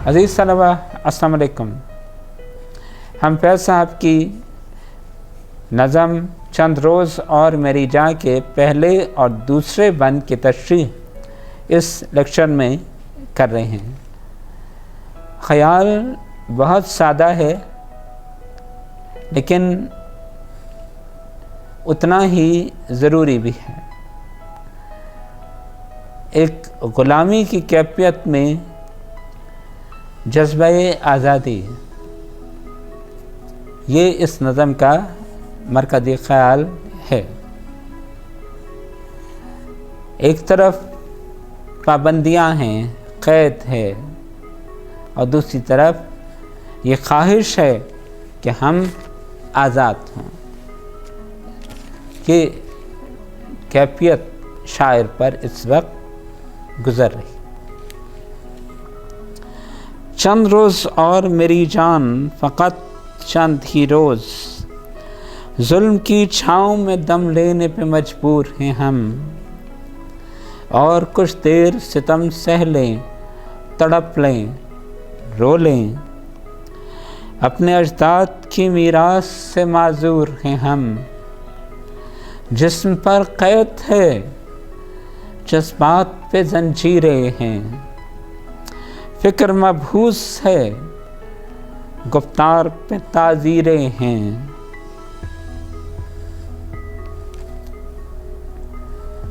अज़ीज़ तलबा अस्सलाम वालेकुम। हम फैज़ साहब की नज़म चंद रोज़ और मेरी जान के पहले और दूसरे बंद की तशरीह इस लेक्चर में कर रहे हैं। ख़याल बहुत सादा है लेकिन उतना ही ज़रूरी भी है। एक ग़ुलामी की कैफियत में जज्बे आज़ादी, ये इस नज़म का मरकज़ी ख़याल है। एक तरफ पाबंदियाँ हैं, क़ैद है, और दूसरी तरफ ये ख्वाहिश है कि हम आज़ाद हों। ये कैफियत शायर पर इस वक्त गुज़र रही। चंद रोज़ और मेरी जान फ़कत चंद ही रोज़, जुल्म की छाँव में दम लेने पे मजबूर हैं हम, और कुछ देर सितम सह लें, तड़प लें, रो लें। अपने अजदाद की मीरास से माजूर हैं हम, जिस्म पर क़ैद है, जज्बात पे जंजीरें हैं। फ़िक्र मबहूस है, गुफ्तार पे ताज़ीरें हैं।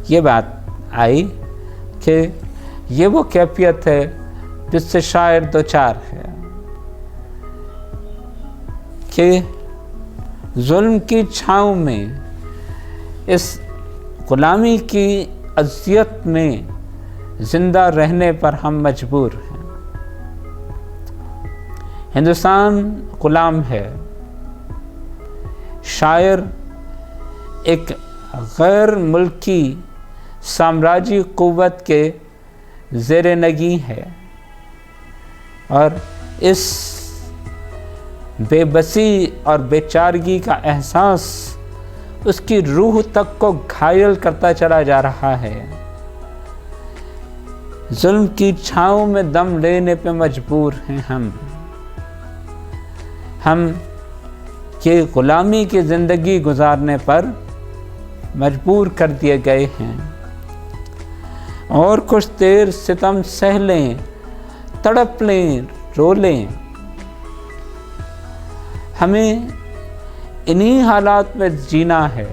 ये बात आई कि ये वो कैफियत है जिससे शायर दो चार है कि जुल्म की छाँव में, इस ग़ुलामी की अज़ियत में ज़िंदा रहने पर हम मजबूर हैं। हिंदुस्तान ग़ुलाम है। शायर एक गैर मुल्की साम्राज्य क़ुव्वत के ज़ेर नगी है, और इस बेबसी और बेचारगी का एहसास उसकी रूह तक को घायल करता चला जा रहा है। जुल्म की छाँव में दम लेने पे मजबूर हैं हम ये ग़ुलामी की ज़िंदगी गुजारने पर मजबूर कर दिए गए हैं। और कुछ देर सितम सह लें, तड़प लें, रो लें। हमें इन्हीं हालात में जीना है,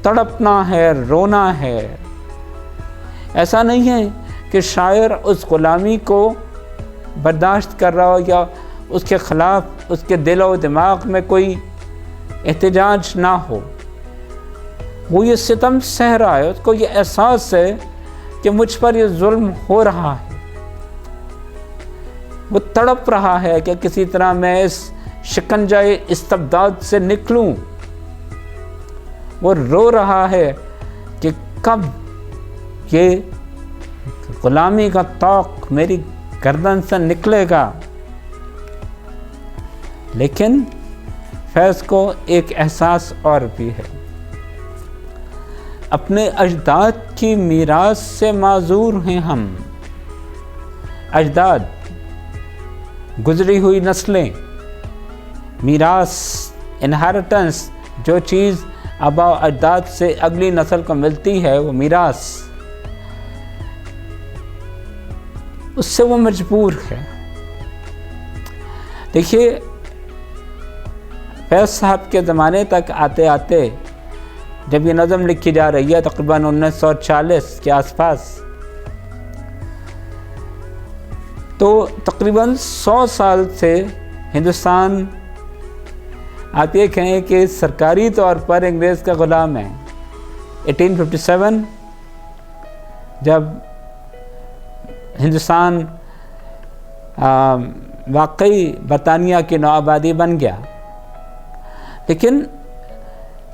तड़पना है, रोना है। ऐसा नहीं है कि शायर उस ग़ुलामी को बर्दाश्त कर रहा हो या उसके ख़िलाफ़ उसके दिल और दिमाग में कोई एहतजाज ना हो। वो ये सितम सह रहा है, उसको ये एहसास है कि मुझ पर ये जुल्म हो रहा है। वो तड़प रहा है कि किसी तरह मैं इस शिकंजाए इस्तबदाद से निकलूं। वो रो रहा है कि कब ये ग़ुलामी का तौक मेरी गर्दन से निकलेगा। लेकिन फैज़ को एक एहसास और भी है। अपने अजदाद की मीरास से माजूर हैं हम। अजदाद, गुजरी हुई नस्लें, मीरास, इनहेरिटेंस, जो चीज़ आबा अजदाद से अगली नस्ल को मिलती है वो मीरास, उससे वो मजबूर है। देखिए, फैज़ साहब के ज़माने तक आते आते जब ये नज़म लिखी जा रही है तकरीबन 1940 के आसपास, तो तकरीबन 100 साल से हिंदुस्तान, आप ये कहें कि सरकारी तौर पर अंग्रेज़ का ग़ुलाम है। 1857 जब हिंदुस्तान वाकई बरतानिया की नौआबादी बन गया, लेकिन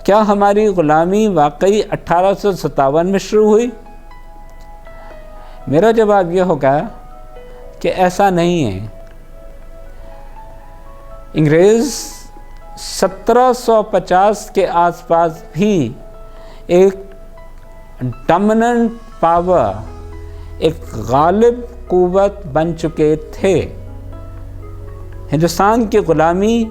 क्या हमारी ग़ुलामी वाकई 1857 में शुरू हुई? मेरा जवाब यह होगा कि ऐसा नहीं है। अंग्रेज़ 1750 के आसपास भी एक डोमिनेंट पावर, एक गालिब क़ुव्वत बन चुके थे। ہندوستان کی غلامی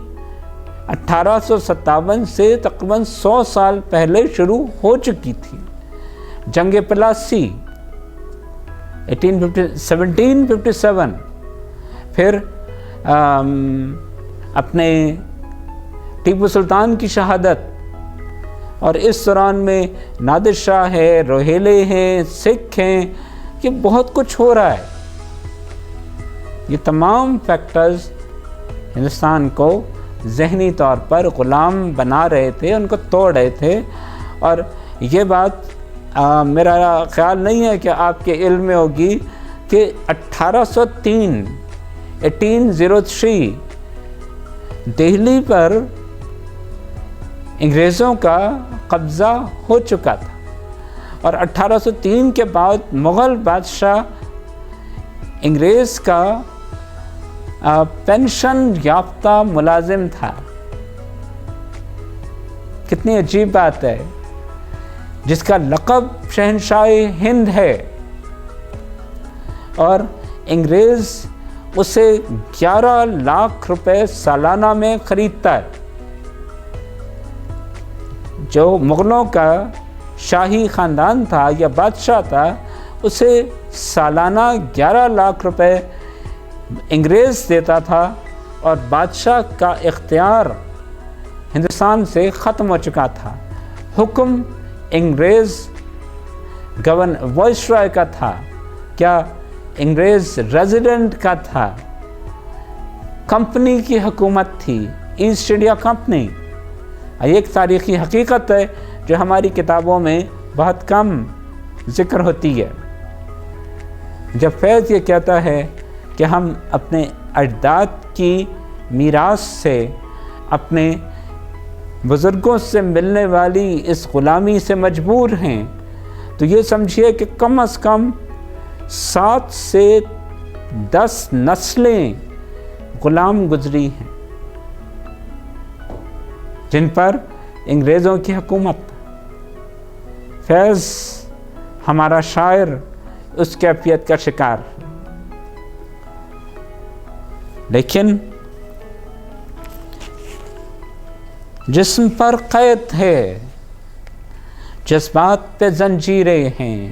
1857 سے تقریباً 100 سال پہلے شروع ہو چکی تھی. جنگ پلاسی 1757، پھر اپنے ٹیپو سلطان کی شہادت، اور اس دوران میں نادر شاہ ہے، روہیلے ہیں، سکھ ہیں، یہ بہت کچھ ہو رہا ہے. یہ تمام فیکٹرز ہندوستان کو ذہنی طور پر غلام بنا رہے تھے، ان کو توڑ رہے تھے. اور یہ بات میرا خیال نہیں ہے کہ آپ کے علم میں ہوگی کہ 1803 دہلی پر انگریزوں کا قبضہ ہو چکا تھا، اور 1803 کے بعد مغل بادشاہ انگریز کا پینشن یافتہ ملازم تھا. کتنی عجیب بات ہے، جس کا لقب شہنشاہ ہند ہے، اور انگریز اسے 11 لاکھ روپے سالانہ میں خریدتا ہے. جو مغلوں کا شاہی خاندان تھا یا بادشاہ تھا، اسے سالانہ 11 لاکھ روپے انگریز دیتا تھا، اور بادشاہ کا اختیار ہندوستان سے ختم ہو چکا تھا. حکم انگریز وائسرائے کا تھا، کیا انگریز ریزیڈنٹ کا تھا. کمپنی کی حکومت تھی، ایسٹ انڈیا کمپنی. یہ ایک تاریخی حقیقت ہے جو ہماری کتابوں میں بہت کم ذکر ہوتی ہے. جب فیض یہ کہتا ہے کہ ہم اپنے اجداد کی میراث سے، اپنے بزرگوں سے ملنے والی اس غلامی سے مجبور ہیں، تو یہ سمجھیے کہ کم از کم 7 سے 10 نسلیں غلام گزری ہیں جن پر انگریزوں کی حکومت. فیض ہمارا شاعر اس کیفیت کا شکار، لیکن جسم پر قید ہے، جذبات پہ زنجیریں ہیں،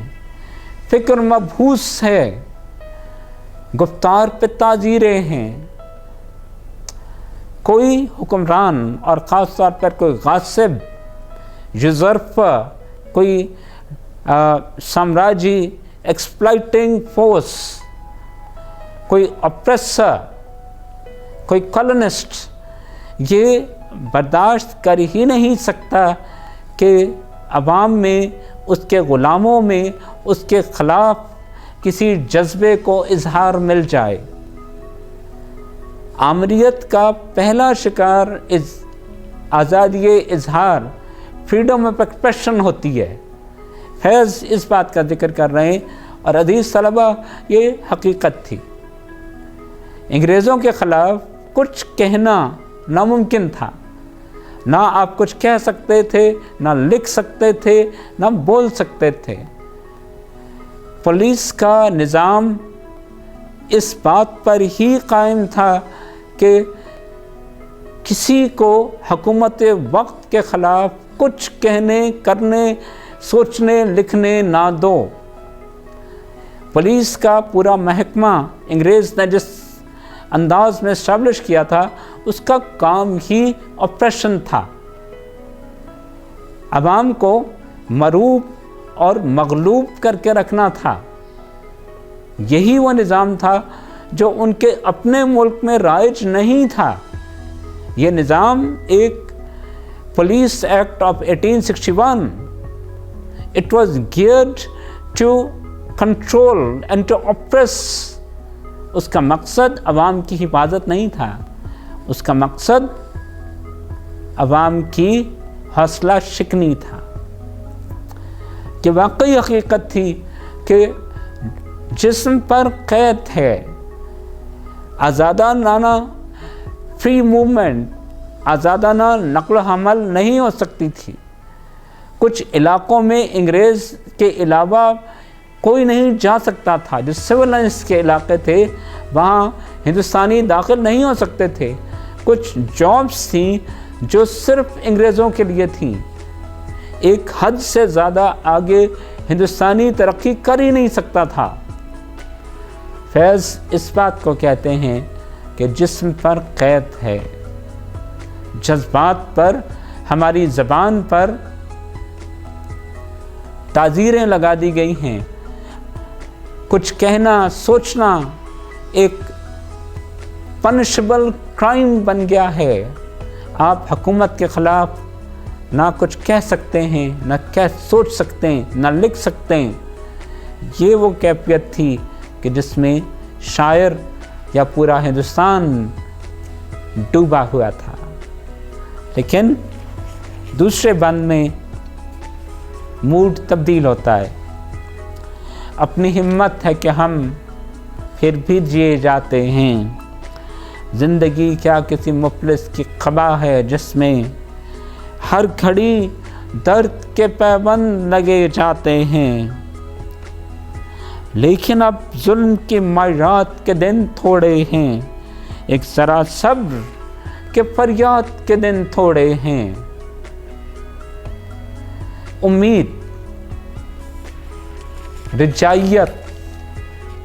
فکر مبہوس ہے، گفتار پہ تعزیریں ہیں. کوئی حکمران، اور خاص طور پر کوئی غاصب، یوزرپر، کوئی سامراجی ایکسپلائٹنگ فورس، کوئی اپریسر، کوئی کالونسٹ، یہ برداشت کر ہی نہیں سکتا کہ عوام میں، اس کے غلاموں میں، اس کے خلاف کسی جذبے کو اظہار مل جائے. آمریت کا پہلا شکار آزادی اظہار، فریڈم آف ایکسپریشن ہوتی ہے. فیض اس بات کا ذکر کر رہے ہیں، اور عزیز طلبہ یہ حقیقت تھی. انگریزوں کے خلاف کچھ کہنا ناممکن تھا. نہ آپ کچھ کہہ سکتے تھے، نہ لکھ سکتے تھے، نہ بول سکتے تھے. پولیس کا نظام اس بات پر ہی قائم تھا کہ کسی کو حکومت وقت کے خلاف کچھ کہنے، کرنے، سوچنے، لکھنے نہ دو. پولیس کا پورا محکمہ انگریز نے جس انداز میں اسٹیبلش کیا تھا، اس کا کام ہی آپریشن تھا. عوام کو مروب اور مغلوب کر کے رکھنا تھا. یہی وہ نظام تھا جو ان کے اپنے ملک میں رائج نہیں تھا. یہ نظام ایک police act of 1861. It was geared to control and to oppress. اس کا مقصد عوام کی حفاظت نہیں تھا، اس کا مقصد عوام کی حوصلہ شکنی تھا. کہ واقعی حقیقت تھی کہ جسم پر قید ہے، آزادانہ فری موومنٹ، آزادانہ نقل و حمل نہیں ہو سکتی تھی. کچھ علاقوں میں انگریز کے علاوہ कोई नहीं जा सकता था। जो सिविल लाइन्स के इलाके थे वहाँ हिंदुस्तानी दाखिल नहीं हो सकते थे। कुछ जॉब्स थी जो सिर्फ अंग्रेज़ों के लिए थी। एक हद से ज़्यादा आगे हिंदुस्तानी तरक्की कर ही नहीं सकता था। फैज़ इस बात को कहते हैं कि जिस्म पर कैद है, जज्बात पर, हमारी ज़बान पर ताज़ीरें लगा दी गई हैं। कुछ कहना, सोचना एक पनिशेबल क्राइम बन गया है। आप हुकूमत के ख़िलाफ़ ना कुछ कह सकते हैं, ना क्या सोच सकते हैं, ना लिख सकते हैं। ये वो कैफियत थी कि जिसमें शायर या पूरा हिंदुस्तान डूबा हुआ था। लेकिन दूसरे बंद में मूड तब्दील होता है। अपनी हिम्मत है कि हम फिर भी जिए जाते हैं। ज़िंदगी क्या किसी मुफलिस की ख़बा है जिसमें हर घड़ी दर्द के पैबंद लगे जाते हैं। लेकिन अब जुल्म की मायरात के दिन थोड़े हैं, एक ज़रा सब्र के फरियाद के दिन थोड़े हैं। उम्मीद, रिजाइयत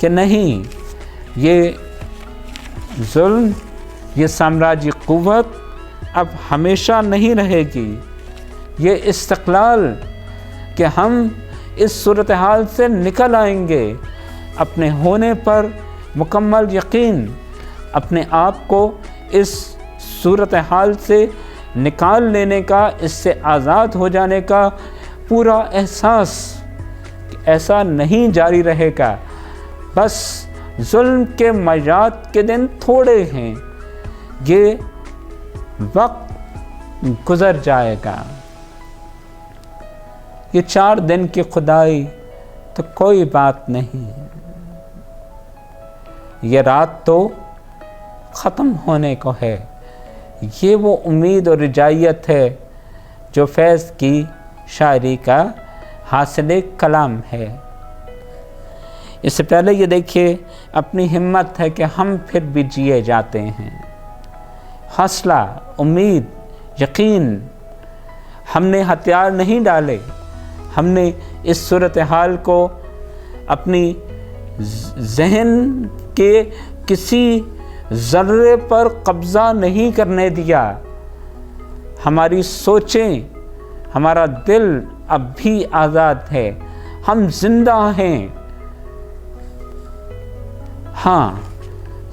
कि नहीं, ये जुल्म, ये साम्राज्य क़ुव्वत अब हमेशा नहीं रहेगी। ये इस्तिक़लाल कि हम इस सूरत हाल से निकल आएंगे। अपने होने पर मुकम्मल यकीन, अपने आप को इस सूरत हाल से निकाल लेने का, इससे आज़ाद हो जाने का पूरा एहसास कि ऐसा नहीं जारी रहेगा। बस जुल्म के मजात के दिन थोड़े हैं, ये वक्त गुज़र जाएगा। ये 4 दिन की खुदाई तो कोई बात नहीं, ये रात तो ख़त्म होने को है। ये वो उम्मीद और रिजाइयत है जो फैज़ की शायरी का हासिल कलाम है। इससे पहले ये देखिए, अपनी हिम्मत है कि हम फिर भी जिए जाते हैं। हौसला, उम्मीद, यकीन, हमने हथियार नहीं डाले। हमने इस सूरत हाल को अपनी ज़हन के किसी ज़र्रे पर कब्ज़ा नहीं करने दिया। हमारी सोचें, हमारा दिल अब भी आज़ाद है। हम जिंदा हैं। हाँ,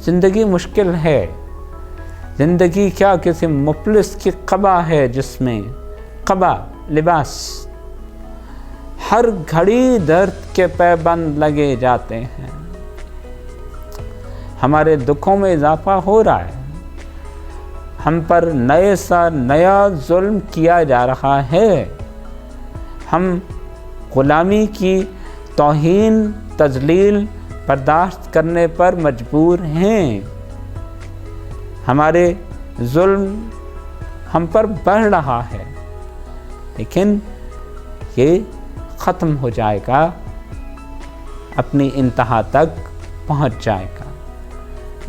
ज़िंदगी मुश्किल है। ज़िंदगी क्या किसी मुफलिस की क़बा है जिसमें क़बा लिबास, हर घड़ी दर्द के पैबंद लगे जाते हैं। हमारे दुखों में इजाफा हो रहा है। हम पर नए सा नया जुल्म किया जा रहा है। हम ग़ुलामी की तौहीन, तजलील बर्दाश्त करने पर मजबूर हैं। हमारे जुल्म हम पर बढ़ रहा है, लेकिन ये ख़त्म हो जाएगा, अपनी इंतहा तक पहुंच जाएगा।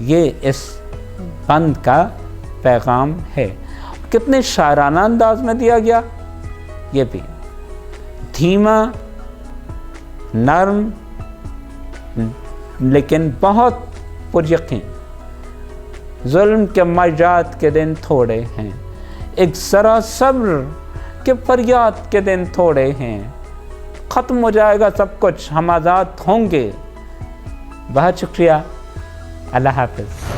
ये इस बंद का पैगाम है। कितने शायराना अंदाज में दिया गया, ये भी धीमा, नर्म, लेकिन बहुत पुरयकीन। जुल्म के मजात के दिन थोड़े हैं, एक ज़रा सब्र के फरियाद के दिन थोड़े हैं। ख़त्म हो जाएगा सब कुछ, हम आज़ाद होंगे। बहुत शुक्रिया। अल्लाह हाफ़िज़।